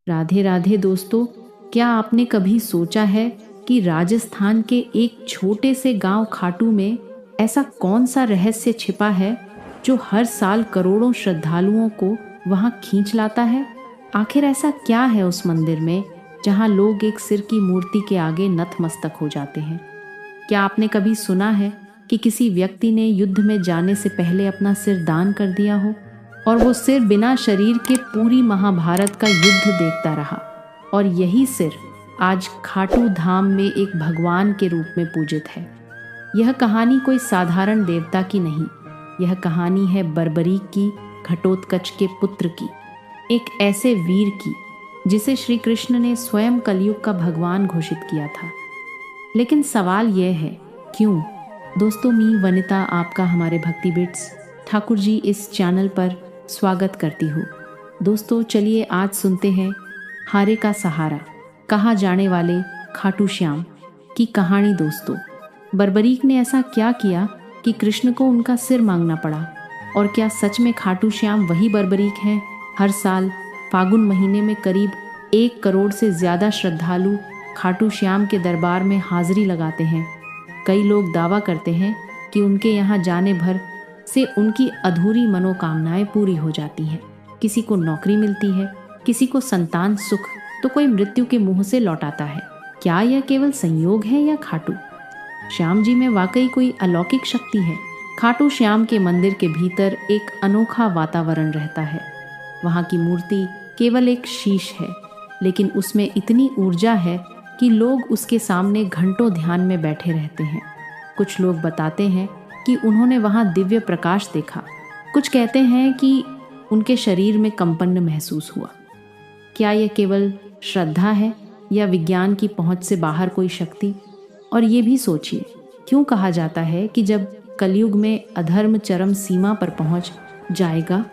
राधे राधे दोस्तों, क्या आपने कभी सोचा है कि राजस्थान के एक छोटे से गांव खाटू में ऐसा कौन सा रहस्य छिपा है जो हर साल करोड़ों श्रद्धालुओं को वहां खींच लाता है? आखिर ऐसा क्या है उस मंदिर में जहां लोग एक सिर की मूर्ति के आगे नतमस्तक हो जाते हैं? क्या आपने कभी सुना है कि किसी व्यक्ति ने युद्ध में जाने से पहले अपना सिर दान कर दिया हो और वो सिर बिना शरीर के पूरी महाभारत का युद्ध देखता रहा, और यही सिर आज खाटू धाम में एक भगवान के रूप में पूजित है? यह कहानी कोई साधारण देवता की नहीं, यह कहानी है बर्बरीक की, घटोत्कच के पुत्र की, एक ऐसे वीर की जिसे श्री कृष्ण ने स्वयं कलयुग का भगवान घोषित किया था। लेकिन सवाल यह है, क्यों? दोस्तों, मैं वनिता आपका हमारे भक्ति बिट्स ठाकुर जी इस चैनल पर स्वागत करती हूँ। दोस्तों, चलिए आज सुनते हैं हारे का सहारा, कहा जाने वाले खाटू श्याम की कहानी। दोस्तों, बर्बरीक ने ऐसा क्या किया कि कृष्ण को उनका सिर मांगना पड़ा? और क्या सच में खाटू श्याम वही बर्बरीक हैं? हर साल फागुन महीने में करीब 1 करोड़ से ज़्यादा श्रद्धालु खाटू श्याम के दरबार में हाजिरी लगाते हैं। कई लोग दावा करते हैं कि उनके यहाँ जाने भर से उनकी अधूरी मनोकामनाएं पूरी हो जाती हैं। किसी को नौकरी मिलती है, किसी को संतान सुख, तो कोई मृत्यु के मुंह से लौटाता है। क्या यह केवल संयोग है या खाटू श्याम जी में वाकई कोई अलौकिक शक्ति है? खाटू श्याम के मंदिर के भीतर एक अनोखा वातावरण रहता है। वहाँ की मूर्ति केवल एक शीश है, लेकिन उसमें इतनी ऊर्जा है कि लोग उसके सामने घंटों ध्यान में बैठे रहते हैं। कुछ लोग बताते हैं कि उन्होंने वहाँ दिव्य प्रकाश देखा। कुछ कहते हैं कि उनके शरीर में कंपन महसूस हुआ। क्या यह केवल श्रद्धा है या विज्ञान की पहुँच से बाहर कोई शक्ति? और ये भी सोचिए, क्यों कहा जाता है कि जब कलयुग में अधर्म चरम सीमा पर पहुँच जाएगा,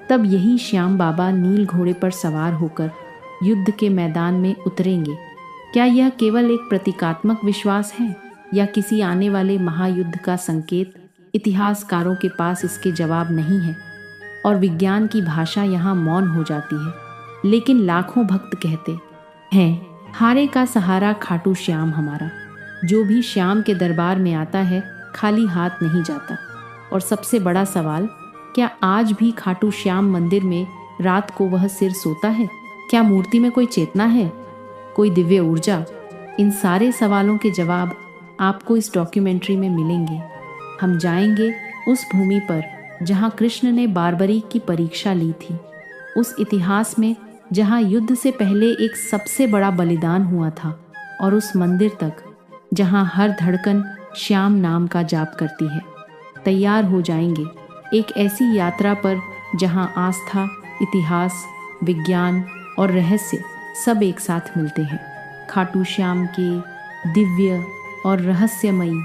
तब यही श्याम बाबा नील घोड़े पर सवार होकर युद्ध के मैदान में उतरेंगे? क्या यह केवल एक प्रतीकात्मक विश्वास है या किसी आने वाले महायुद्ध का संकेत? इतिहासकारों के पास इसके जवाब नहीं है और विज्ञान की भाषा यहाँ मौन हो जाती है। लेकिन लाखों भक्त कहते हैं, हारे का सहारा खाटू श्याम हमारा। जो भी श्याम के दरबार में आता है खाली हाथ नहीं जाता। और सबसे बड़ा सवाल, क्या आज भी खाटू श्याम मंदिर में रात को वह सिर सोता है? क्या मूर्ति में कोई चेतना है, कोई दिव्य ऊर्जा? इन सारे सवालों के जवाब आपको इस डॉक्यूमेंट्री में मिलेंगे। हम जाएंगे उस भूमि पर जहां कृष्ण ने बार्बरीक की परीक्षा ली थी, उस इतिहास में जहां युद्ध से पहले एक सबसे बड़ा बलिदान हुआ था, और उस मंदिर तक जहां हर धड़कन श्याम नाम का जाप करती है। तैयार हो जाएंगे एक ऐसी यात्रा पर जहां आस्था, इतिहास, विज्ञान और रहस्य सब एक साथ मिलते हैं। खाटू श्याम के दिव्य और रहस्यमयी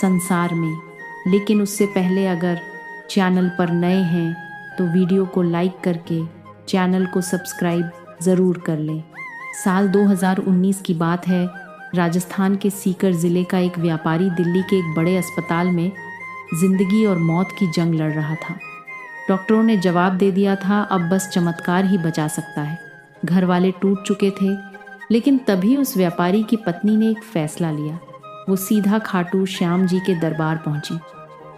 संसार में। लेकिन उससे पहले अगर चैनल पर नए हैं तो वीडियो को लाइक करके चैनल को सब्सक्राइब ज़रूर कर लें। साल 2019 की बात है। राजस्थान के सीकर ज़िले का एक व्यापारी दिल्ली के एक बड़े अस्पताल में ज़िंदगी और मौत की जंग लड़ रहा था। डॉक्टरों ने जवाब दे दिया था, अब बस चमत्कार ही बचा सकता है। घर वाले टूट चुके थे, लेकिन तभी उस व्यापारी की पत्नी ने एक फैसला लिया। वो सीधा खाटू श्याम जी के दरबार पहुंची।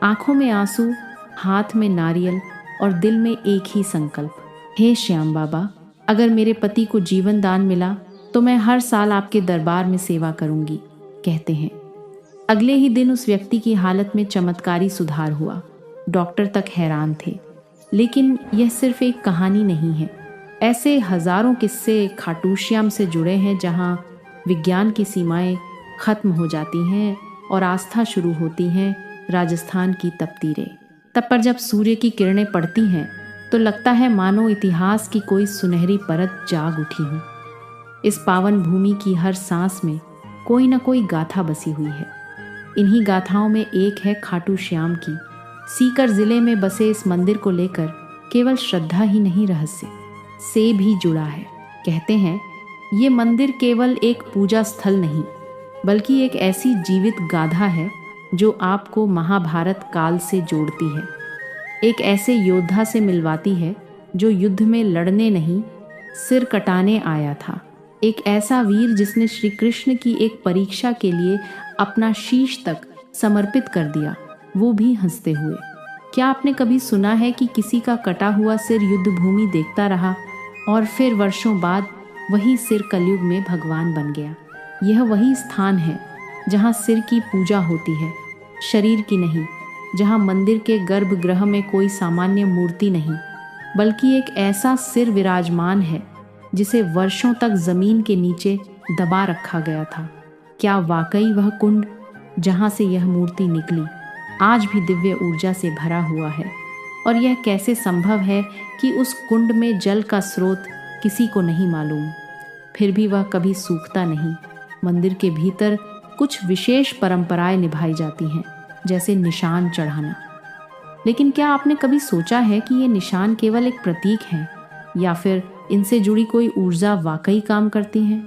आंखों में आंसू, हाथ में नारियल और दिल में एक ही संकल्प, हे श्याम बाबा, अगर मेरे पति को जीवन दान मिला तो मैं हर साल आपके दरबार में सेवा करूंगी, कहते हैं। अगले ही दिन उस व्यक्ति की हालत में चमत्कारी सुधार हुआ। डॉक्टर तक हैरान थे। लेकिन यह सिर्फ एक कहानी नहीं है। ऐसे हजारों किस्से खाटू श्याम से जुड़े हैं जहां विज्ञान की सीमाएं खत्म हो जाती हैं और आस्था शुरू होती हैं। राजस्थान की तपती रेत, तब पर जब सूर्य की किरणें पड़ती हैं तो लगता है मानो इतिहास की कोई सुनहरी परत जाग उठी हो। इस पावन भूमि की हर सांस में कोई न कोई गाथा बसी हुई है। इन्हीं गाथाओं में एक है खाटू श्याम की। सीकर जिले में बसे इस मंदिर को लेकर केवल श्रद्धा ही नहीं, रहस्य से भी जुड़ा है। कहते हैं ये मंदिर केवल एक पूजा स्थल नहीं, बल्कि एक ऐसी जीवित गाथा है जो आपको महाभारत काल से जोड़ती है। एक ऐसे योद्धा से मिलवाती है जो युद्ध में लड़ने नहीं सिर कटाने आया था। एक ऐसा वीर जिसने श्री कृष्ण की एक परीक्षा के लिए अपना शीश तक समर्पित कर दिया, वो भी हंसते हुए। क्या आपने कभी सुना है कि किसी का कटा हुआ सिर युद्ध भूमि देखता रहा और फिर वर्षों बाद वही सिर कलयुग में भगवान बन गया? यह वही स्थान है जहाँ सिर की पूजा होती है, शरीर की नहीं। जहाँ मंदिर के गर्भगृह में कोई सामान्य मूर्ति नहीं, बल्कि एक ऐसा सिर विराजमान है जिसे वर्षों तक जमीन के नीचे दबा रखा गया था। क्या वाकई वह कुंड जहाँ से यह मूर्ति निकली आज भी दिव्य ऊर्जा से भरा हुआ है? और यह कैसे संभव है कि उस कुंड में जल का स्रोत किसी को नहीं मालूम, फिर भी वह कभी सूखता नहीं? मंदिर के भीतर कुछ विशेष परंपराएं निभाई जाती हैं, जैसे निशान चढ़ाना। लेकिन क्या आपने कभी सोचा है कि ये निशान केवल एक प्रतीक हैं या फिर इनसे जुड़ी कोई ऊर्जा वाकई काम करती है?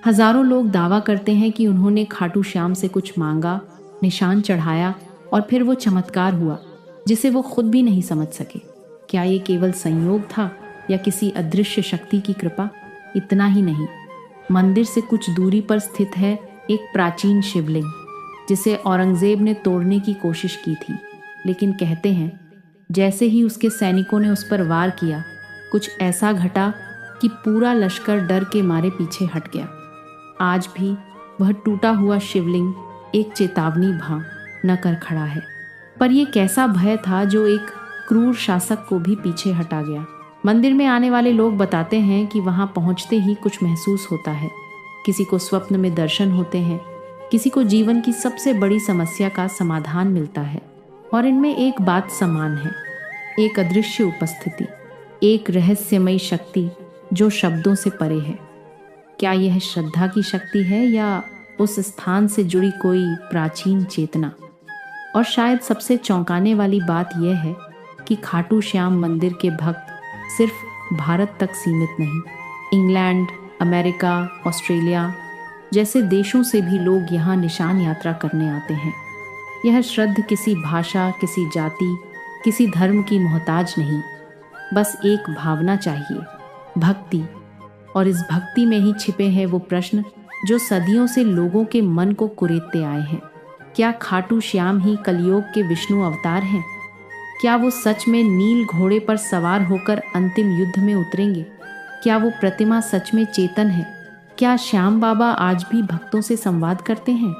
हजारों लोग दावा करते हैं कि उन्होंने खाटू श्याम से कुछ मांगा, निशान चढ़ाया और फिर वो चमत्कार हुआ जिसे वो खुद भी नहीं समझ सके। क्या ये केवल संयोग था या किसी अदृश्य शक्ति की कृपा? इतना ही नहीं, मंदिर से कुछ दूरी पर स्थित है एक प्राचीन शिवलिंग जिसे औरंगजेब ने तोड़ने की कोशिश की थी, लेकिन कहते हैं जैसे ही उसके सैनिकों ने उस पर वार किया, कुछ ऐसा घटा कि पूरा लश्कर डर के मारे पीछे हट गया। आज भी वह टूटा हुआ शिवलिंग एक चेतावनी भां न कर खड़ा है। पर यह कैसा भय था जो एक क्रूर शासक को भी पीछे हटा गया? मंदिर में आने वाले लोग बताते हैं कि वहां पहुंचते ही कुछ महसूस होता है। किसी को स्वप्न में दर्शन होते हैं, किसी को जीवन की सबसे बड़ी समस्या का समाधान मिलता है। और इनमें एक बात समान है, एक अदृश्य उपस्थिति, एक रहस्यमयी शक्ति जो शब्दों से परे है। क्या यह श्रद्धा की शक्ति है या उस स्थान से जुड़ी कोई प्राचीन चेतना? और शायद सबसे चौंकाने वाली बात यह है कि खाटू श्याम मंदिर के भक्त सिर्फ भारत तक सीमित नहीं, इंग्लैंड, अमेरिका, ऑस्ट्रेलिया जैसे देशों से भी लोग यहाँ निशान यात्रा करने आते हैं। यह श्रद्धा किसी भाषा, किसी जाति, किसी धर्म की मोहताज नहीं, बस एक भावना चाहिए, भक्ति। और इस भक्ति में ही छिपे हैं वो प्रश्न जो सदियों से लोगों के मन को कुरेदते आए हैं। क्या खाटू श्याम ही कलयुग के विष्णु अवतार हैं? क्या वो सच में नील घोड़े पर सवार होकर अंतिम युद्ध में उतरेंगे? क्या वो प्रतिमा सच में चेतन है? क्या श्याम बाबा आज भी भक्तों से संवाद करते हैं?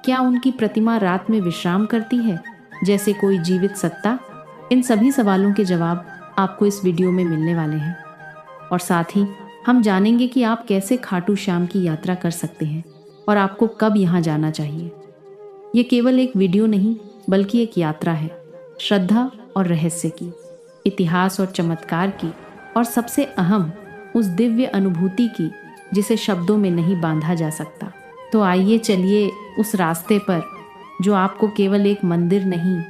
क्या उनकी प्रतिमा रात में विश्राम करती है जैसे कोई जीवित सत्ता? इन सभी सवालों के जवाब आपको इस वीडियो में मिलने वाले हैं। और साथ ही हम जानेंगे कि आप कैसे खाटू श्याम की यात्रा कर सकते हैं और आपको कब यहाँ जाना चाहिए। ये केवल एक वीडियो नहीं, बल्कि एक यात्रा है, श्रद्धा और रहस्य की, इतिहास और चमत्कार की, और सबसे अहम उस दिव्य अनुभूति की जिसे शब्दों में नहीं बांधा जा सकता। तो आइए चलिए उस रास्ते पर जो आपको केवल एक मंदिर नहीं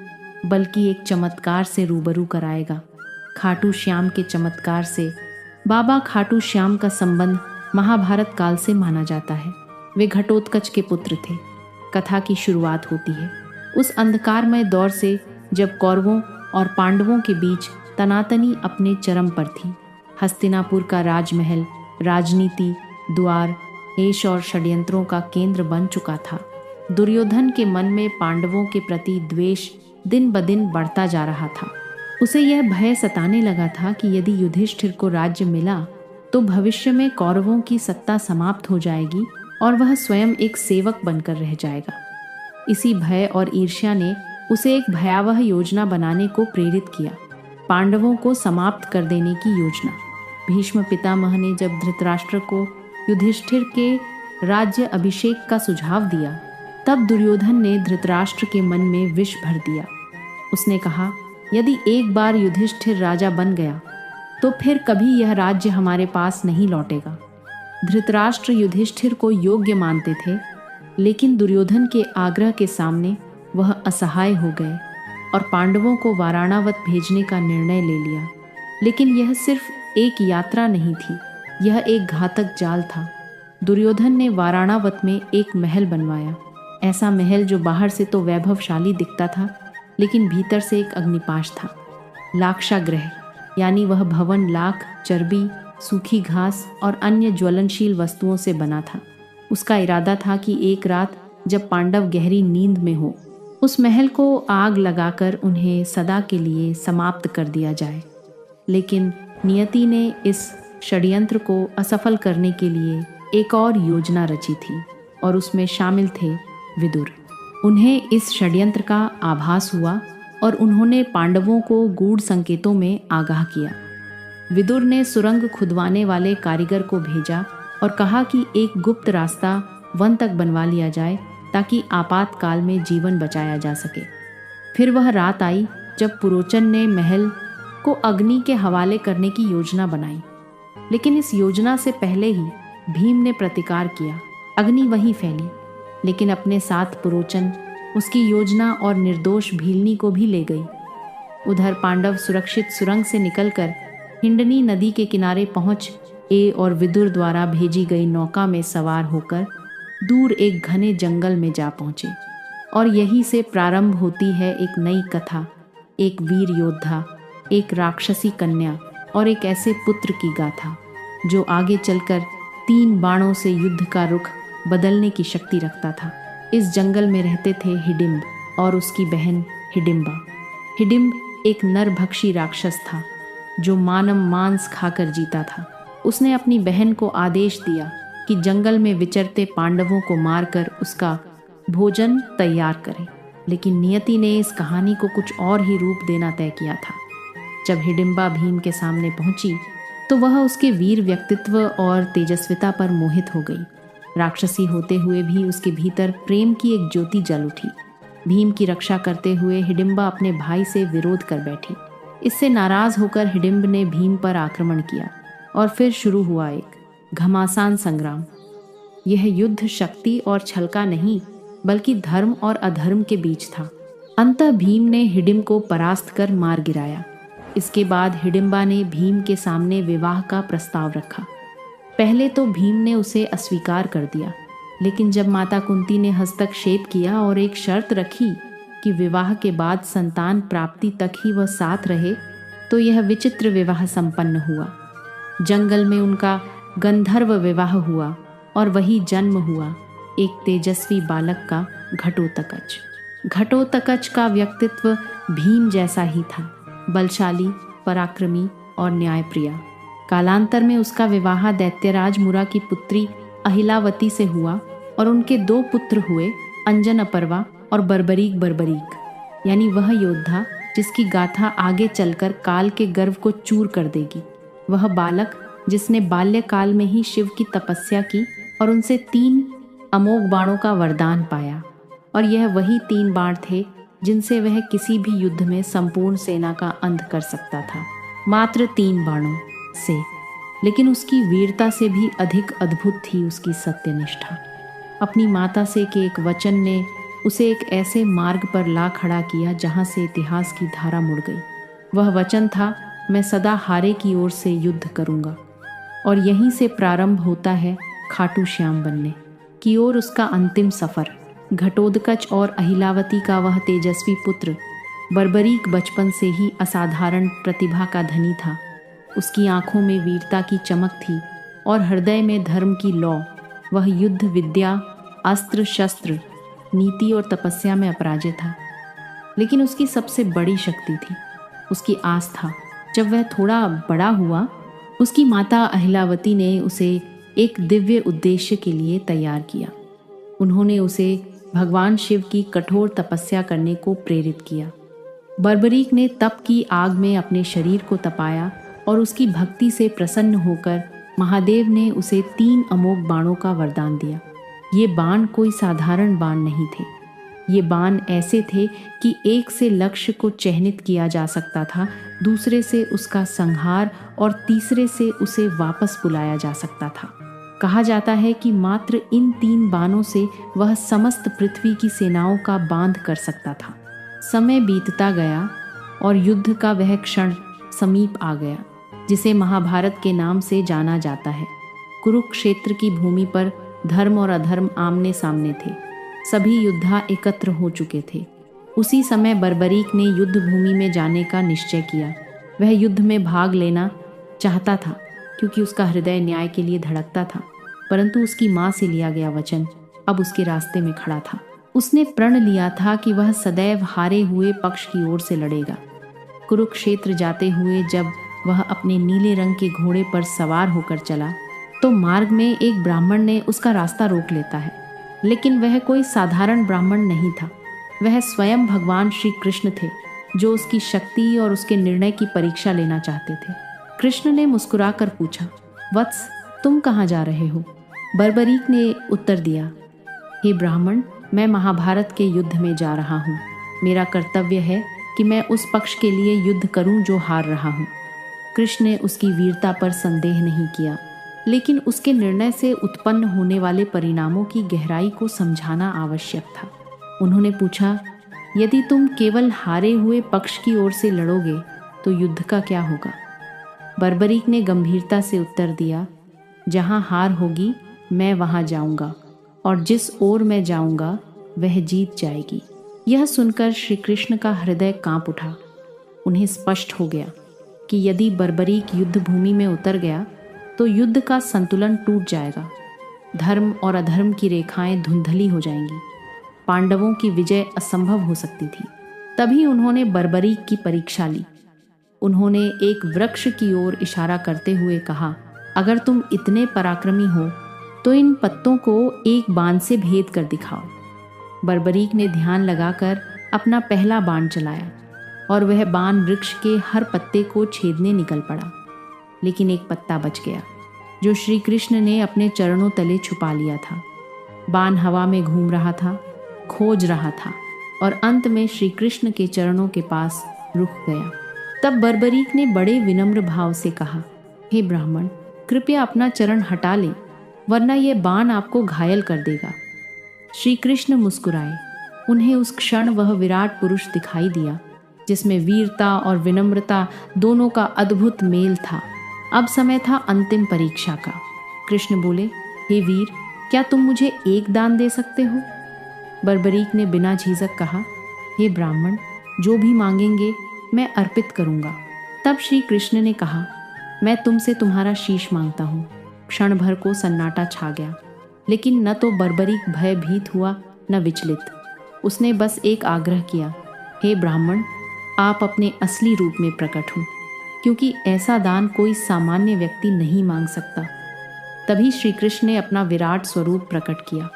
बल्कि एक चमत्कार से रूबरू कराएगा। खाटू श्याम के चमत्कार से। बाबा खाटू श्याम का संबंध महाभारत काल से माना जाता है। वे घटोत्कच के पुत्र थे। कथा की शुरुआत होती है उस अंधकारमय दौर से जब कौरवों और पांडवों के बीच तनातनी अपने चरम पर थी। हस्तिनापुर का राजमहल राजनीति, द्वार, ऐश और षड्यंत्रों का केंद्र बन चुका था। दुर्योधन के मन में पांडवों के प्रति द्वेष दिन ब दिन बढ़ता जा रहा था। उसे यह भय सताने लगा था कि यदि युधिष्ठिर को राज्य मिला तो भविष्य में कौरवों की सत्ता समाप्त हो जाएगी और वह स्वयं एक सेवक बनकर रह जाएगा। इसी भय और ईर्ष्या ने उसे एक भयावह योजना बनाने को प्रेरित किया, पांडवों को समाप्त कर देने की योजना। भीष्म पितामह ने जब धृतराष्ट्र को युधिष्ठिर के राज्य अभिषेक का सुझाव दिया, तब दुर्योधन ने धृतराष्ट्र के मन में विष भर दिया। उसने कहा, यदि एक बार युधिष्ठिर राजा बन गया तो फिर कभी यह राज्य हमारे पास नहीं लौटेगा। धृतराष्ट्र युधिष्ठिर को योग्य मानते थे, लेकिन दुर्योधन के आग्रह के सामने वह असहाय हो गए और पांडवों को वाराणावत भेजने का निर्णय ले लिया। लेकिन यह सिर्फ एक यात्रा नहीं थी, यह एक घातक जाल था। दुर्योधन ने वाराणावत में एक महल बनवाया, ऐसा महल जो बाहर से तो वैभवशाली दिखता था, लेकिन भीतर से एक अग्निपाश था। लाक्षागृह यानी वह भवन लाख, चर्बी सूखी घास और अन्य ज्वलनशील वस्तुओं से बना था। उसका इरादा था कि एक रात जब पांडव गहरी नींद में हो, उस महल को आग लगाकर उन्हें सदा के लिए समाप्त कर दिया जाए। लेकिन नियति ने इस षड्यंत्र को असफल करने के लिए एक और योजना रची थी और उसमें शामिल थे विदुर। उन्हें इस षड्यंत्र का आभास हुआ और उन्होंने पांडवों को गूढ़ संकेतों में आगाह किया। विदुर ने सुरंग खुदवाने वाले कारीगर को भेजा और कहा कि एक गुप्त रास्ता वन तक बनवा लिया जाए ताकि आपातकाल में जीवन बचाया जा सके। फिर वह रात आई जब पुरोचन ने महल को अग्नि के हवाले करने की योजना बनाई। लेकिन इस योजना से पहले ही भीम ने प्रतिकार किया। अग्नि वहीं फैली, लेकिन अपने साथ पुरोचन, उसकी योजना और निर्दोष भीलनी को भी ले गई। उधर पांडव सुरक्षित सुरंग से निकलकर हिंडनी नदी के किनारे पहुंच ए और विदुर द्वारा भेजी गई नौका में सवार होकर दूर एक घने जंगल में जा पहुंचे। और यहीं से प्रारंभ होती है एक नई कथा, एक वीर योद्धा, एक राक्षसी कन्या और एक ऐसे पुत्र की गाथा जो आगे चलकर 3 बाणों से युद्ध का रुख बदलने की शक्ति रखता था। इस जंगल में रहते थे हिडिंब और उसकी बहन हिडिंबा। हिडिंब एक नरभक्षी राक्षस था जो मानव मांस खाकर जीता था। उसने अपनी बहन को आदेश दिया कि जंगल में विचरते पांडवों को मारकर उसका भोजन तैयार करे। लेकिन नियति ने इस कहानी को कुछ और ही रूप देना तय किया था। जब हिडिंबा भीम के सामने पहुंची तो वह उसके वीर व्यक्तित्व और तेजस्विता पर मोहित हो गई। राक्षसी होते हुए भी उसके भीतर प्रेम की एक ज्योति जल उठी। भीम की रक्षा करते हुए हिडिंबा अपने भाई से विरोध कर बैठी। इससे नाराज होकर हिडिंब ने भीम पर आक्रमण किया और फिर शुरू हुआ एक घमासान संग्राम। यह युद्ध शक्ति और छल का नहीं, बल्कि धर्म और अधर्म के बीच था। अंततः भीम ने हिडिंब को परास्त कर मार गिराया। इसके बाद हिडिंबा ने भीम के सामने विवाह का प्रस्ताव रखा। पहले तो भीम ने उसे अस्वीकार कर दिया, लेकिन जब माता कुंती ने हस्तक्षेप किया और एक शर्त रखी कि विवाह के बाद संतान प्राप्ति तक ही वह साथ रहे, तो यह विचित्र विवाह संपन्न हुआ। जंगल में उनका गंधर्व विवाह हुआ और वही जन्म हुआ एक तेजस्वी बालक का, घटोत्कच। घटोत्कच का व्यक्तित्व भीम जैसा ही था, बलशाली, पराक्रमी और न्यायप्रिय। कालांतर में उसका विवाह दैत्यराज मुरा की पुत्री अहिलावती से हुआ और उनके 2 पुत्र हुए, अंजन अपर्वा और बर्बरीक, यानी वह योद्धा जिसकी गाथा आगे चलकर काल के गर्व को चूर कर देगी। वह बालक जिसने बाल्यकाल में ही शिव की तपस्या की और उनसे 3 अमोघ बाणों का वरदान पाया। और यह वही 3 बाण थे जिनसे वह किसी भी युद्ध में संपूर्ण सेना का अंत कर सकता था, मात्र 3 बाणों से। लेकिन उसकी वीरता से भी अधिक अद्भुत थी उसकी सत्यनिष्ठा। अपनी माता से के एक वचन ने उसे एक ऐसे मार्ग पर ला खड़ा किया जहां से इतिहास की धारा मुड़ गई। वह वचन था, मैं सदा हारे की ओर से युद्ध करूंगा। और यहीं से प्रारंभ होता है खाटू श्याम बनने की ओर उसका अंतिम सफर। घटोत्कच और अहिलावती का वह तेजस्वी पुत्र बर्बरीक बचपन से ही असाधारण प्रतिभा का धनी था। उसकी आंखों में वीरता की चमक थी और हृदय में धर्म की लौ। वह युद्ध विद्या, अस्त्र शस्त्र, नीति और तपस्या में अपराजित था। लेकिन उसकी सबसे बड़ी शक्ति थी उसकी आस्था। जब वह थोड़ा बड़ा हुआ, उसकी माता अहिलावती ने उसे एक दिव्य उद्देश्य के लिए तैयार किया। उन्होंने उसे भगवान शिव की कठोर तपस्या करने को प्रेरित किया। बर्बरीक ने तप की आग में अपने शरीर को तपाया और उसकी भक्ति से प्रसन्न होकर महादेव ने उसे 3 अमोघ बाणों का वरदान दिया। ये बाण कोई साधारण बाण नहीं थे। ये बाण ऐसे थे कि एक से लक्ष्य को चिह्नित किया जा सकता था, दूसरे से उसका संहार और तीसरे से उसे वापस बुलाया जा सकता था। कहा जाता है कि मात्र इन 3 बाणों से वह समस्त पृथ्वी की सेनाओं का बांध कर सकता था। समय बीतता गया और युद्ध का वह क्षण समीप आ गया जिसे महाभारत के नाम से जाना जाता है। कुरुक्षेत्र की भूमि पर धर्म और अधर्म आमने सामने थे। सभी योद्धा एकत्र हो चुके थे। उसी समय बर्बरीक ने युद्ध भूमि में जाने का निश्चय किया। वह युद्ध में भाग लेना चाहता था, क्योंकि उसका हृदय न्याय के लिए धड़कता था, परंतु उसकी माँ से लिया गया वचन अब उसके रास्ते में खड़ा था। उसने प्रण लिया था कि वह सदैव हारे हुए पक्ष की ओर से लड़ेगा। कुरुक्षेत्र जाते हुए जब वह अपने नीले रंग के घोड़े पर सवार होकर चला तो मार्ग में एक ब्राह्मण ने उसका रास्ता रोक लेता है, लेकिन वह कोई साधारण ब्राह्मण नहीं था। वह स्वयं भगवान श्री कृष्ण थे, जो उसकी शक्ति और उसके निर्णय की परीक्षा लेना चाहते थे। कृष्ण ने मुस्कुराकर पूछा, वत्स, तुम कहाँ जा रहे हो? बर्बरीक ने उत्तर दिया, हे ब्राह्मण, मैं महाभारत के युद्ध में जा रहा हूँ। मेरा कर्तव्य है कि मैं उस पक्ष के लिए युद्ध करूं जो हार रहा हूँ। कृष्ण ने उसकी वीरता पर संदेह नहीं किया, लेकिन उसके निर्णय से उत्पन्न होने वाले परिणामों की गहराई को समझाना आवश्यक था। उन्होंने पूछा, यदि तुम केवल हारे हुए पक्ष की ओर से लड़ोगे तो युद्ध का क्या होगा? बर्बरीक ने गंभीरता से उत्तर दिया, जहाँ हार होगी मैं वहाँ जाऊँगा, और जिस ओर मैं जाऊँगा वह जीत जाएगी। यह सुनकर श्री कृष्ण का हृदय कांप उठा। उन्हें स्पष्ट हो गया कि यदि बर्बरीक युद्ध भूमि में उतर गया तो युद्ध का संतुलन टूट जाएगा, धर्म और अधर्म की रेखाएं धुंधली हो जाएंगी, पांडवों की विजय असंभव हो सकती थी। तभी उन्होंने बर्बरीक की परीक्षा ली। उन्होंने एक वृक्ष की ओर इशारा करते हुए कहा, अगर तुम इतने पराक्रमी हो तो इन पत्तों को एक बाण से भेद कर दिखाओ। बर्बरीक ने ध्यान लगाकर अपना पहला बाण चलाया और वह बाण वृक्ष के हर पत्ते को छेदने निकल पड़ा, लेकिन एक पत्ता बच गया जो श्री कृष्ण ने अपने चरणों तले छुपा लिया था। बाण हवा में घूम रहा था, खोज रहा था और अंत में श्री कृष्ण के चरणों के पास रुक गया। तब बर्बरीक ने बड़े विनम्र भाव से कहा, हे ब्राह्मण, कृपया अपना चरण हटा ले, वरना यह बाण आपको घायल कर देगा। श्री कृष्ण मुस्कुराए। उन्हें उस क्षण वह विराट पुरुष दिखाई दिया जिसमें वीरता और विनम्रता दोनों का अद्भुत मेल था। अब समय था अंतिम परीक्षा का। कृष्ण बोले, हे वीर, क्या तुम मुझे एक दान दे सकते हो? बर्बरीक ने बिना झिझक कहा, हे ब्राह्मण, जो भी मांगेंगे मैं अर्पित करूंगा। तब श्री कृष्ण ने कहा, मैं तुमसे तुम्हारा शीश मांगता हूँ। क्षण भर को सन्नाटा छा गया, लेकिन न तो बर्बरीक भयभीत हुआ न विचलित। उसने बस एक आग्रह किया, हे ब्राह्मण, आप अपने असली रूप में प्रकट हो, क्योंकि ऐसा दान कोई सामान्य व्यक्ति नहीं मांग सकता। तभी श्री कृष्ण ने अपना विराट स्वरूप प्रकट किया।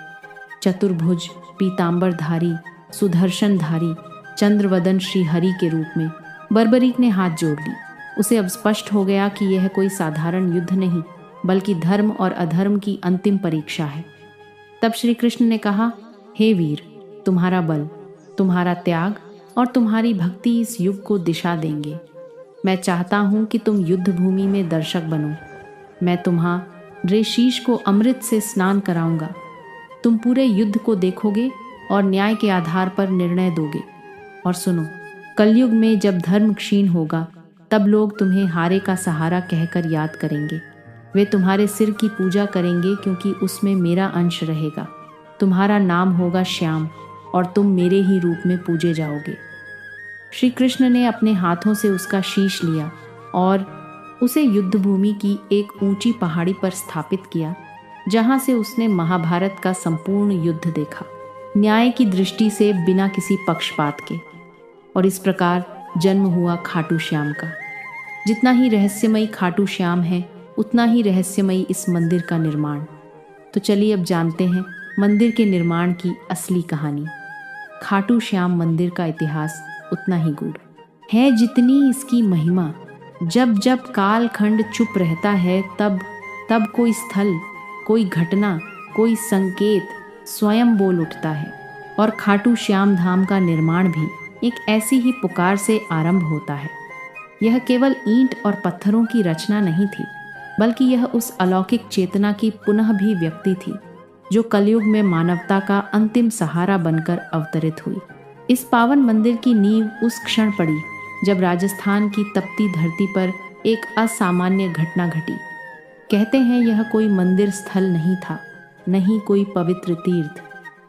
चतुर्भुज, पीतांबरधारी, सुदर्शनधारी, चंद्रवदन श्री हरि के रूप में बर्बरीक ने हाथ जोड़ ली। उसे अब स्पष्ट हो गया कि यह कोई साधारण युद्ध नहीं, बल्कि धर्म और अधर्म की अंतिम परीक्षा है। तब श्री कृष्ण ने कहा, हे वीर, तुम्हारा बल, तुम्हारा त्याग और तुम्हारी भक्ति इस युग को दिशा देंगे। मैं चाहता हूँ कि तुम युद्ध भूमि में दर्शक बनो। मैं तुम्हारे शीश को अमृत से स्नान कराऊंगा। तुम पूरे युद्ध को देखोगे और न्याय के आधार पर निर्णय दोगे। और सुनो, कलयुग में जब धर्म क्षीण होगा तब लोग तुम्हें हारे का सहारा कहकर याद करेंगे। वे तुम्हारे सिर की पूजा करेंगे क्योंकि उसमें मेरा अंश रहेगा। तुम्हारा नाम होगा श्याम और तुम मेरे ही रूप में पूजे जाओगे। श्री कृष्ण ने अपने हाथों से उसका शीश लिया और उसे युद्ध भूमि की एक ऊंची पहाड़ी पर स्थापित किया, जहां से उसने महाभारत का संपूर्ण युद्ध देखा, न्याय की दृष्टि से, बिना किसी पक्षपात के। और इस प्रकार जन्म हुआ खाटू श्याम का। जितना ही रहस्यमयी खाटू श्याम है, उतना ही रहस्यमयी इस मंदिर का निर्माण। तो चलिए अब जानते हैं मंदिर के निर्माण की असली कहानी। खाटू श्याम मंदिर का इतिहास उतना ही गूढ़ है जितनी इसकी महिमा। जब जब कालखंड चुप रहता है तब तब कोई स्थल, कोई घटना, कोई संकेत स्वयं बोल उठता है। और खाटू श्याम धाम का निर्माण भी एक ऐसी ही पुकार से आरंभ होता है। यह केवल ईंट और पत्थरों की रचना नहीं थी, बल्कि यह उस अलौकिक चेतना की पुनः भी व्यक्ति थी जो कलयुग में मानवता का अंतिम सहारा बनकर अवतरित हुई। इस पावन मंदिर की नींव उस क्षण पड़ी जब राजस्थान की तपती धरती पर एक असामान्य घटना घटी। कहते हैं यह कोई मंदिर स्थल नहीं था, नहीं कोई पवित्र तीर्थ,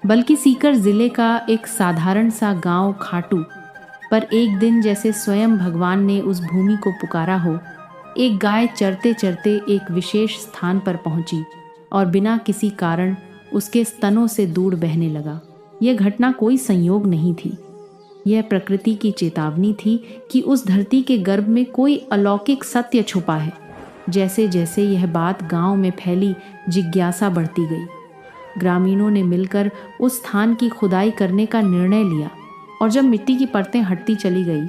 बल्कि सीकर जिले का एक साधारण सा गांव खाटू। पर एक दिन जैसे स्वयं भगवान ने उस भूमि को पुकारा हो, एक गाय चरते चरते एक विशेष स्थान पर पहुंची और बिना किसी कारण उसके स्तनों से दूध बहने लगा। यह घटना कोई संयोग नहीं थी, यह प्रकृति की चेतावनी थी कि उस धरती के गर्भ में कोई अलौकिक सत्य छुपा है। जैसे जैसे यह बात गांव में फैली, जिज्ञासा बढ़ती गई। ग्रामीणों ने मिलकर उस स्थान की खुदाई करने का निर्णय लिया और जब मिट्टी की परतें हटती चली गई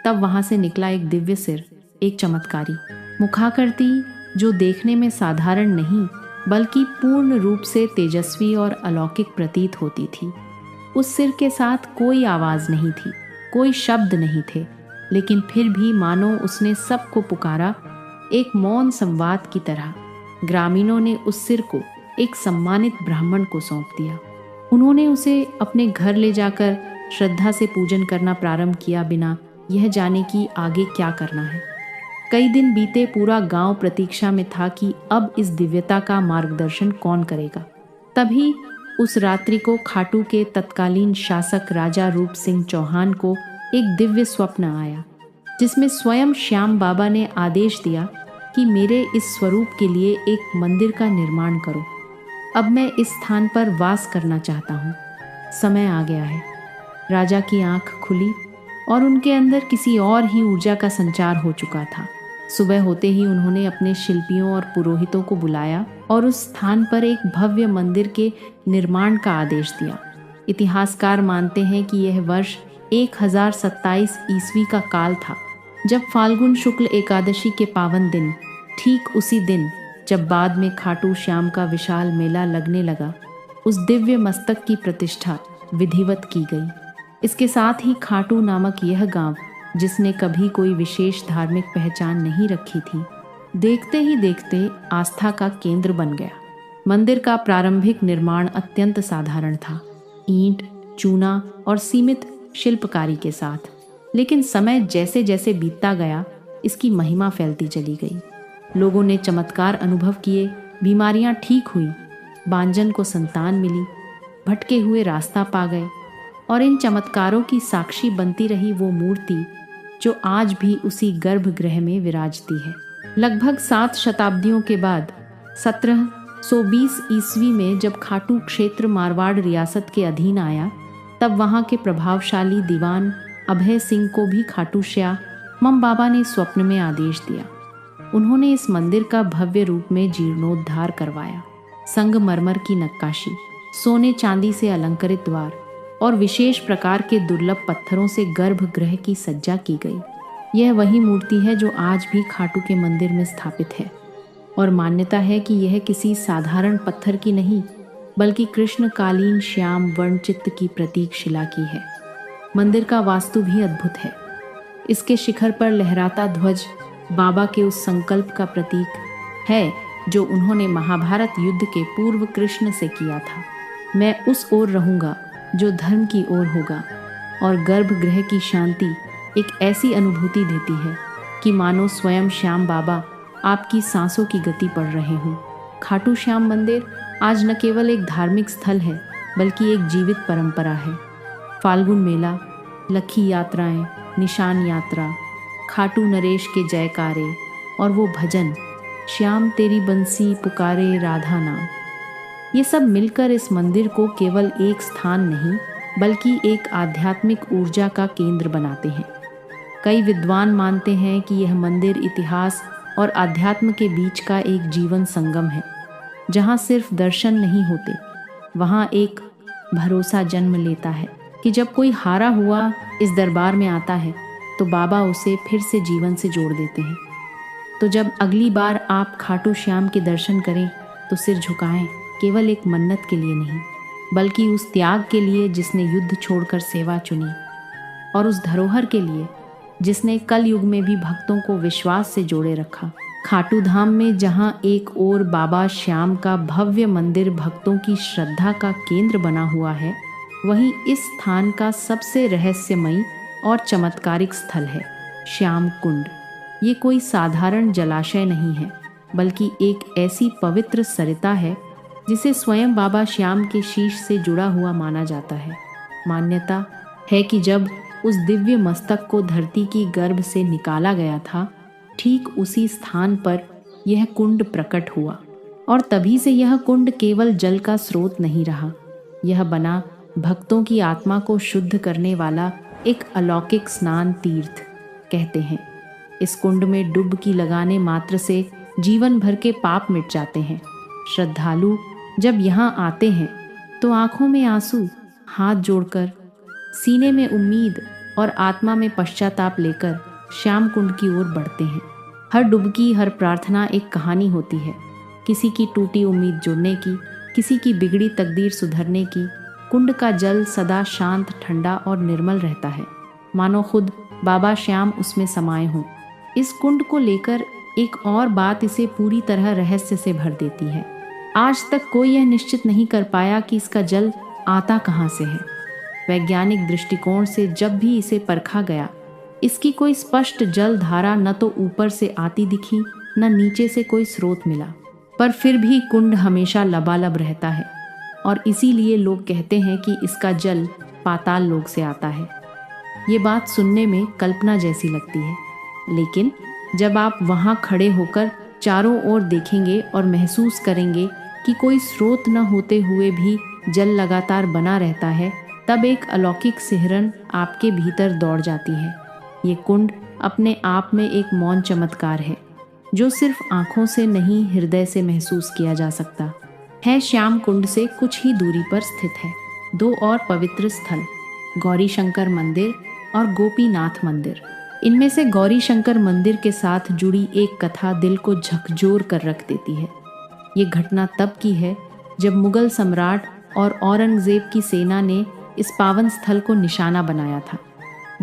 तब वहां से निकला एक दिव्य सिर, एक चमत्कारी मुखाकृति जो देखने में साधारण नहीं बल्कि पूर्ण रूप से तेजस्वी और अलौकिक प्रतीत होती थी। उस सिर के साथ कोई आवाज नहीं थी, कोई शब्द नहीं थे, लेकिन फिर भी मानो उसने सबको पुकारा, एक मौन संवाद की तरह। ग्रामीणों ने उस सिर को एक सम्मानित ब्राह्मण को सौंप दिया। उन्होंने उसे अपने घर ले जाकर श्रद्धा से पूजन करना प्रारंभ किया, बिना यह जाने कि आगे क्या करना है। कई दिन बीते, पूरा गांव प्रतीक्षा में था कि अब इस दिव्यता का मार्गदर्शन कौन करेगा। तभी उस रात्रि को खाटू के तत्कालीन शासक राजा रूप सिंह चौहान को एक दिव्य स्वप्न आया, जिसमें स्वयं श्याम बाबा ने आदेश दिया कि मेरे इस स्वरूप के लिए एक मंदिर का निर्माण करो। अब मैं इस स्थान पर वास करना चाहता हूँ। समय आ गया है। राजा की आंख खुली और उनके अंदर किसी और ही ऊर्जा का संचार हो चुका था। सुबह होते ही उन्होंने अपने शिल्पियों और पुरोहितों को बुलाया और उस स्थान पर एक भव्य मंदिर के निर्माण का आदेश दिया। इतिहासकार मानते हैं कि यह वर्ष 1027 ईस्वी का काल था, जब फाल्गुन शुक्ल एकादशी के पावन दिन, ठीक उसी दिन जब बाद में खाटू श्याम का विशाल मेला लगने लगा, उस दिव्य मस्तक की प्रतिष्ठा विधिवत की गई। इसके साथ ही खाटू नामक यह गांव, जिसने कभी कोई विशेष धार्मिक पहचान नहीं रखी थी, देखते ही देखते आस्था का केंद्र बन गया। मंदिर का प्रारंभिक निर्माण अत्यंत साधारण था, ईंट, चूना और सीमित शिल्पकारी के साथ। लेकिन समय जैसे जैसे बीतता गया, इसकी महिमा फैलती चली गई। लोगों ने चमत्कार अनुभव किए, बीमारियां ठीक हुई, बांझन को संतान मिली, भटके हुए रास्ता पा गए। और इन चमत्कारों की साक्षी बनती रही वो मूर्ति जो आज भी उसी गर्भगृह में विराजती है। लगभग 7 शताब्दियों के बाद 1720 ईस्वी में जब खाटू क्षेत्र मारवाड़ रियासत के अधीन आया, तब वहाँ के प्रभावशाली दीवान अभय सिंह को भी खाटू श्याम बाबा ने स्वप्न में आदेश दिया। उन्होंने इस मंदिर का भव्य रूप में जीर्णोद्धार करवाया। संगमरमर की नक्काशी, सोने चांदी से अलंकृत द्वार और विशेष प्रकार के दुर्लभ पत्थरों से गर्भगृह की सज्जा की गई। यह वही मूर्ति है जो आज भी खाटू के मंदिर में स्थापित है और मान्यता है कि यह किसी साधारण पत्थर की नहीं बल्कि कृष्णकालीन श्याम वर्णचित्त की प्रतीक शिला की है। मंदिर का वास्तु भी अद्भुत है। इसके शिखर पर लहराता ध्वज बाबा के उस संकल्प का प्रतीक है जो उन्होंने महाभारत युद्ध के पूर्व कृष्ण से किया था, मैं उस ओर रहूंगा जो धर्म की ओर होगा। और गर्भगृह की शांति एक ऐसी अनुभूति देती है कि मानो स्वयं श्याम बाबा आपकी सांसों की गति पढ़ रहे हों। खाटू श्याम मंदिर आज न केवल एक धार्मिक स्थल है बल्कि एक जीवित परंपरा है। फाल्गुन मेला, लखी यात्राएं, निशान यात्रा, खाटू नरेश के जयकारे और वो भजन, श्याम तेरी बंसी पुकारे राधा नाम, ये सब मिलकर इस मंदिर को केवल एक स्थान नहीं बल्कि एक आध्यात्मिक ऊर्जा का केंद्र बनाते हैं। कई विद्वान मानते हैं कि यह मंदिर इतिहास और आध्यात्म के बीच का एक जीवन संगम है, जहाँ सिर्फ दर्शन नहीं होते, वहाँ एक भरोसा जन्म लेता है कि जब कोई हारा हुआ इस दरबार में आता है तो बाबा उसे फिर से जीवन से जोड़ देते हैं। तो जब अगली बार आप खाटू श्याम के दर्शन करें तो सिर झुकाएं, केवल एक मन्नत के लिए नहीं बल्कि उस त्याग के लिए जिसने युद्ध छोड़कर सेवा चुनी, और उस धरोहर के लिए जिसने कल युग में भी भक्तों को विश्वास से जोड़े रखा। खाटू धाम में जहां एक ओर बाबा श्याम का भव्य मंदिर भक्तों की श्रद्धा का केंद्र बना हुआ है, वहीं इस स्थान का सबसे रहस्यमयी और चमत्कारिक स्थल है श्याम कुंड। ये कोई साधारण जलाशय नहीं है बल्कि एक ऐसी पवित्र सरिता है जिसे स्वयं बाबा श्याम के शीश से जुड़ा हुआ माना जाता है। मान्यता है कि जब उस दिव्य मस्तक को धरती की गर्भ से निकाला गया था ठीक उसी स्थान पर यह कुंड प्रकट हुआ। और तभी से यह कुंड केवल जल का स्रोत नहीं रहा, यह बना भक्तों की आत्मा को शुद्ध करने वाला एक अलौकिक स्नान तीर्थ। कहते हैं इस कुंड में डुबकी लगाने मात्र से जीवन भर के पाप मिट जाते हैं। श्रद्धालु जब यहाँ आते हैं तो आंखों में आंसू, हाथ जोड़कर, सीने में उम्मीद और आत्मा में पश्चाताप लेकर श्याम कुंड की ओर बढ़ते हैं। हर डुबकी, हर प्रार्थना एक कहानी होती है, किसी की टूटी उम्मीद जुड़ने की, किसी की बिगड़ी तकदीर सुधरने की। कुंड का जल सदा शांत, ठंडा और निर्मल रहता है, मानो खुद बाबा श्याम उसमें समाये हों। इस कुंड को लेकर एक और बात इसे पूरी तरह रहस्य से भर देती है। आज तक कोई यह निश्चित नहीं कर पाया कि इसका जल आता कहाँ से है। वैज्ञानिक दृष्टिकोण से जब भी इसे परखा गया, इसकी कोई स्पष्ट जल धारा न तो ऊपर से आती दिखी, न नीचे से कोई स्रोत मिला। पर फिर भी कुंड हमेशा लबालब रहता है और इसीलिए लोग कहते हैं कि इसका जल पाताल लोक से आता है। ये बात सुनने में कल्पना जैसी लगती है, लेकिन जब आप वहाँ खड़े होकर चारों ओर देखेंगे और महसूस करेंगे कि कोई स्रोत न होते हुए भी जल लगातार बना रहता है, तब एक अलौकिक सिहरन आपके भीतर दौड़ जाती है। ये कुंड अपने आप में एक मौन चमत्कार है, जो सिर्फ आंखों से नहीं, हृदय से महसूस किया जा सकता है। श्याम कुंड से कुछ ही दूरी पर स्थित है दो और पवित्र स्थल, गौरी शंकर मंदिर और गोपीनाथ मंदिर। इनमें से गौरी शंकर मंदिर के साथ जुड़ी एक कथा दिल को झकझोर कर रख देती है। ये घटना तब की है जब मुगल सम्राट और औरंगजेब की सेना ने इस पावन स्थल को निशाना बनाया था।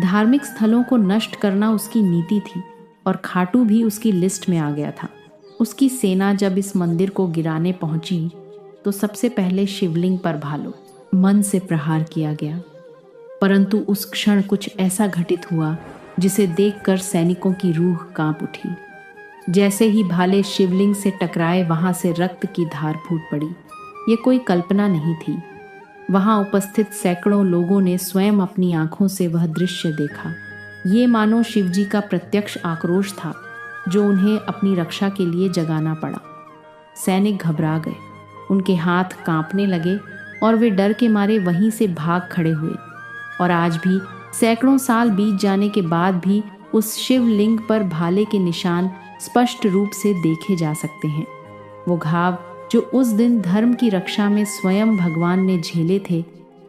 धार्मिक स्थलों को नष्ट करना उसकी नीति थी और खाटू भी उसकी लिस्ट में आ गया था। उसकी सेना जब इस मंदिर को गिराने पहुंची तो सबसे पहले शिवलिंग पर भालो मन से प्रहार किया गया, परंतु उस क्षण कुछ ऐसा घटित हुआ जिसे देखकर सैनिकों की रूह कांप उठी। जैसे ही भाले शिवलिंग से टकराए, वहां से रक्त की धार फूट पड़ी। ये कोई कल्पना नहीं थी, वहां उपस्थित सैकड़ों लोगों ने स्वयं अपनी आंखों से वह दृश्य देखा। ये मानो शिवजी का प्रत्यक्ष आक्रोश था जो उन्हें अपनी रक्षा के लिए जगाना पड़ा। सैनिक घबरा गए, उनके हाथ कांपने लगे और वे डर के मारे वहीं से भाग खड़े हुए। और आज भी सैकड़ों साल बीत जाने के बाद भी उस शिवलिंग पर भाले के निशान स्पष्ट रूप से देखे जा सकते हैं। वो घाव जो उस दिन धर्म की रक्षा में स्वयं भगवान ने झेले थे।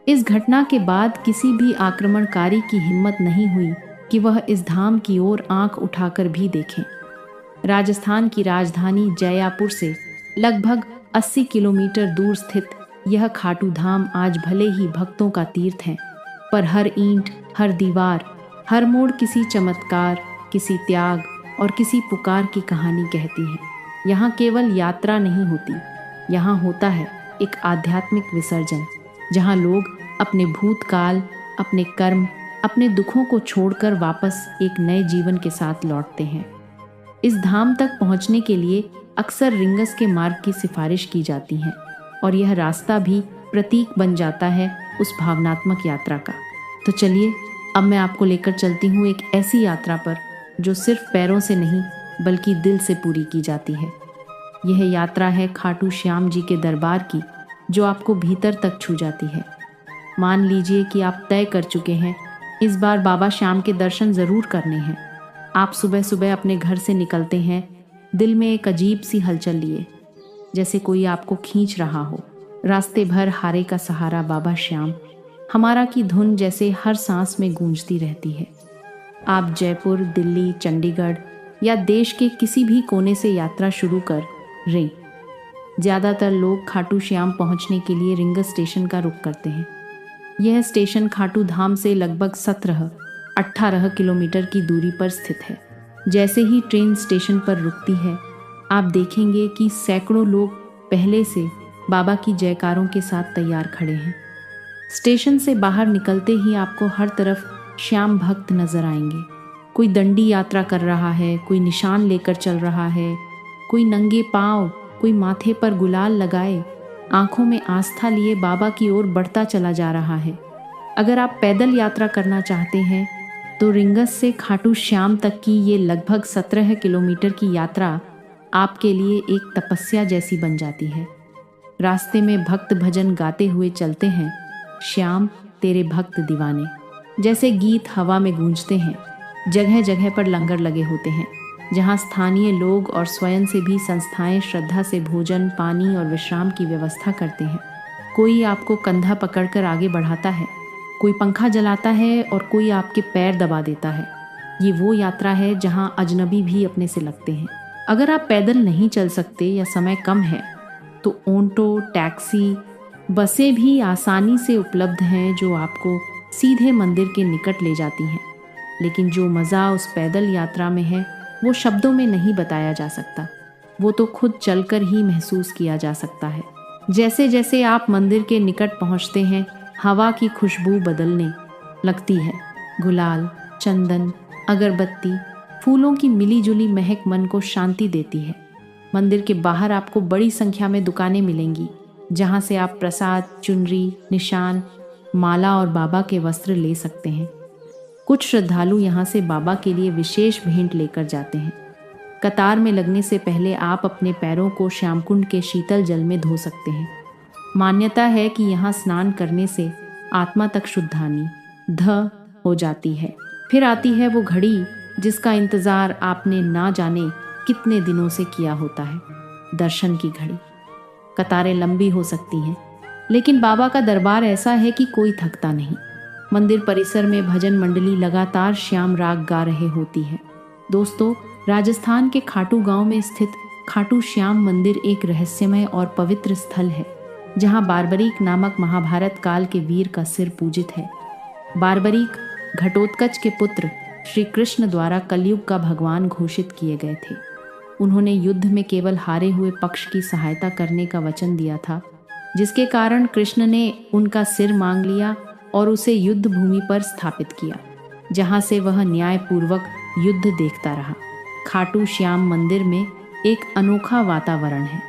इस घटना के बाद किसी भी आक्रमणकारी की हिम्मत नहीं हुई कि वह इस धाम की ओर आंख उठाकर भी देखें। राजस्थान की राजधानी जयपुर से लगभग 80 किलोमीटर दूर स्थित यह खाटू धाम आज भले ही भक्तों का तीर्थ है, पर हर ईंट, हर दीवार, हर मोड़ किसी चमत्कार, किसी त्याग और किसी पुकार की कहानी कहती है। यहाँ केवल यात्रा नहीं होती, यहाँ होता है एक आध्यात्मिक विसर्जन, जहाँ लोग अपने भूतकाल, अपने कर्म, अपने दुखों को छोड़कर वापस एक नए जीवन के साथ लौटते हैं। इस धाम तक पहुँचने के लिए अक्सर रिंगस के मार्ग की सिफारिश की जाती है और यह रास्ता भी प्रतीक बन जाता है उस भावनात्मक यात्रा का। तो चलिए अब मैं आपको लेकर चलती हूँ एक ऐसी यात्रा पर जो सिर्फ पैरों से नहीं बल्कि दिल से पूरी की जाती है। यह यात्रा है खाटू श्याम जी के दरबार की, जो आपको भीतर तक छू जाती है। मान लीजिए कि आप तय कर चुके हैं इस बार बाबा श्याम के दर्शन ज़रूर करने हैं। आप सुबह सुबह अपने घर से निकलते हैं, दिल में एक अजीब सी हलचल लिए, जैसे कोई आपको खींच रहा हो। रास्ते भर हारे का सहारा बाबा श्याम, हमारा की धुन जैसे हर सांस में गूंजती रहती है। आप जयपुर, दिल्ली, चंडीगढ़ या देश के किसी भी कोने से यात्रा शुरू कर रें। ज़्यादातर लोग खाटू श्याम पहुंचने के लिए रिंगस स्टेशन का रुख करते हैं। यह स्टेशन खाटू धाम से लगभग 17-18 किलोमीटर की दूरी पर स्थित है। जैसे ही ट्रेन स्टेशन पर रुकती है, आप देखेंगे कि सैकड़ों लोग पहले से बाबा की जयकारों के साथ तैयार खड़े हैं। स्टेशन से बाहर निकलते ही आपको हर तरफ श्याम भक्त नजर आएंगे। कोई दंडी यात्रा कर रहा है, कोई निशान लेकर चल रहा है, कोई नंगे पांव, कोई माथे पर गुलाल लगाए, आंखों में आस्था लिए बाबा की ओर बढ़ता चला जा रहा है। अगर आप पैदल यात्रा करना चाहते हैं तो रिंगस से खाटू श्याम तक की ये लगभग 17 किलोमीटर की यात्रा आपके लिए एक तपस्या जैसी बन जाती है। रास्ते में भक्त भजन गाते हुए चलते हैं, श्याम तेरे भक्त दीवाने जैसे गीत हवा में गूंजते हैं। जगह जगह पर लंगर लगे होते हैं, जहां स्थानीय लोग और स्वयं से भी संस्थाएं श्रद्धा से भोजन, पानी और विश्राम की व्यवस्था करते हैं। कोई आपको कंधा पकड़कर आगे बढ़ाता है, कोई पंखा जलाता है और कोई आपके पैर दबा देता है। ये वो यात्रा है जहां अजनबी भी अपने से लगते हैं। अगर आप पैदल नहीं चल सकते या समय कम है तो ऑटो, टैक्सी, बसें भी आसानी से उपलब्ध हैं जो आपको सीधे मंदिर के निकट ले जाती हैं। लेकिन जो मज़ा उस पैदल यात्रा में है वो शब्दों में नहीं बताया जा सकता। वो तो खुद चलकर ही महसूस किया जा सकता है। जैसे जैसे आप मंदिर के निकट पहुंचते हैं, हवा की खुशबू बदलने लगती है। गुलाल, चंदन, अगरबत्ती, फूलों की मिली जुली महक मन को शांति देती है। मंदिर के बाहर आपको बड़ी संख्या में दुकानें मिलेंगी जहां से आप प्रसाद, चुनरी, निशान, माला और बाबा के वस्त्र ले सकते हैं। कुछ श्रद्धालु यहाँ से बाबा के लिए विशेष भेंट लेकर जाते हैं। कतार में लगने से पहले आप अपने पैरों को श्यामकुंड के शीतल जल में धो सकते हैं। मान्यता है कि यहाँ स्नान करने से आत्मा तक शुद्धानी हो जाती है। फिर आती है वो घड़ी जिसका इंतज़ार आपने ना जाने कितने दिनों से किया होता है, दर्शन की घड़ी। कतारें लंबी हो सकती हैं, लेकिन बाबा का दरबार ऐसा है कि कोई थकता नहीं। मंदिर परिसर में भजन मंडली लगातार श्याम राग गा रहे होती है। दोस्तों, राजस्थान के खाटू गांव में स्थित खाटू श्याम मंदिर एक रहस्यमय और पवित्र स्थल है, जहां बारबरीक नामक महाभारत काल के वीर का सिर पूजित है। बारबरीक घटोत्कच के पुत्र श्री कृष्ण द्वारा कलयुग का भगवान घोषित किए गए थे। उन्होंने युद्ध में केवल हारे हुए पक्ष की सहायता करने का वचन दिया था, जिसके कारण कृष्ण ने उनका सिर मांग लिया और उसे युद्ध भूमि पर स्थापित किया, जहां से वह न्यायपूर्वक युद्ध देखता रहा। खाटू श्याम मंदिर में एक अनोखा वातावरण है,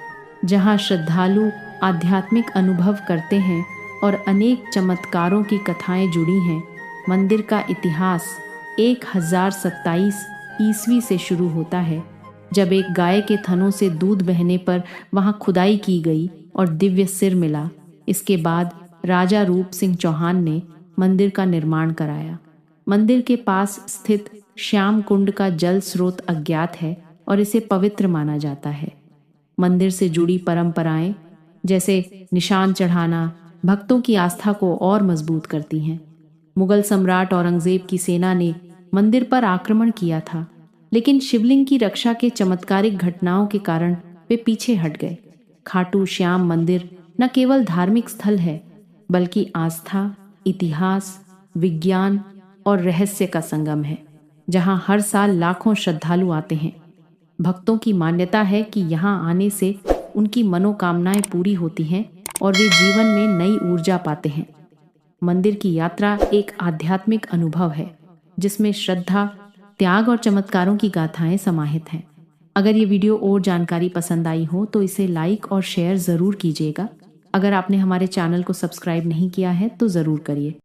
जहां श्रद्धालु आध्यात्मिक अनुभव करते हैं और अनेक चमत्कारों की कथाएं जुड़ी हैं। मंदिर का इतिहास 1027 ईस्वी से शुरू होता है, जब एक गाय के थनों से दूध बहने पर वहां खुदाई की गई और दिव्य सिर मिला। इसके बाद राजा रूप सिंह चौहान ने मंदिर का निर्माण कराया। मंदिर के पास स्थित श्याम कुंड का जल स्रोत अज्ञात है और इसे पवित्र माना जाता है। मंदिर से जुड़ी परंपराएं जैसे निशान चढ़ाना भक्तों की आस्था को और मजबूत करती हैं। मुगल सम्राट औरंगजेब की सेना ने मंदिर पर आक्रमण किया था, लेकिन शिवलिंग की रक्षा के चमत्कारिक घटनाओं के कारण वे पीछे हट गए। खाटू श्याम मंदिर न केवल धार्मिक स्थल है, बल्कि आस्था, इतिहास, विज्ञान और रहस्य का संगम है, जहां हर साल लाखों श्रद्धालु आते हैं। भक्तों की मान्यता है कि यहाँ आने से उनकी मनोकामनाएं पूरी होती हैं और वे जीवन में नई ऊर्जा पाते हैं। मंदिर की यात्रा एक आध्यात्मिक अनुभव है, जिसमें श्रद्धा, त्याग और चमत्कारों की गाथाएं समाहित हैं। अगर ये वीडियो और जानकारी पसंद आई हो तो इसे लाइक और शेयर ज़रूर कीजिएगा। अगर आपने हमारे चैनल को सब्सक्राइब नहीं किया है तो ज़रूर करिए।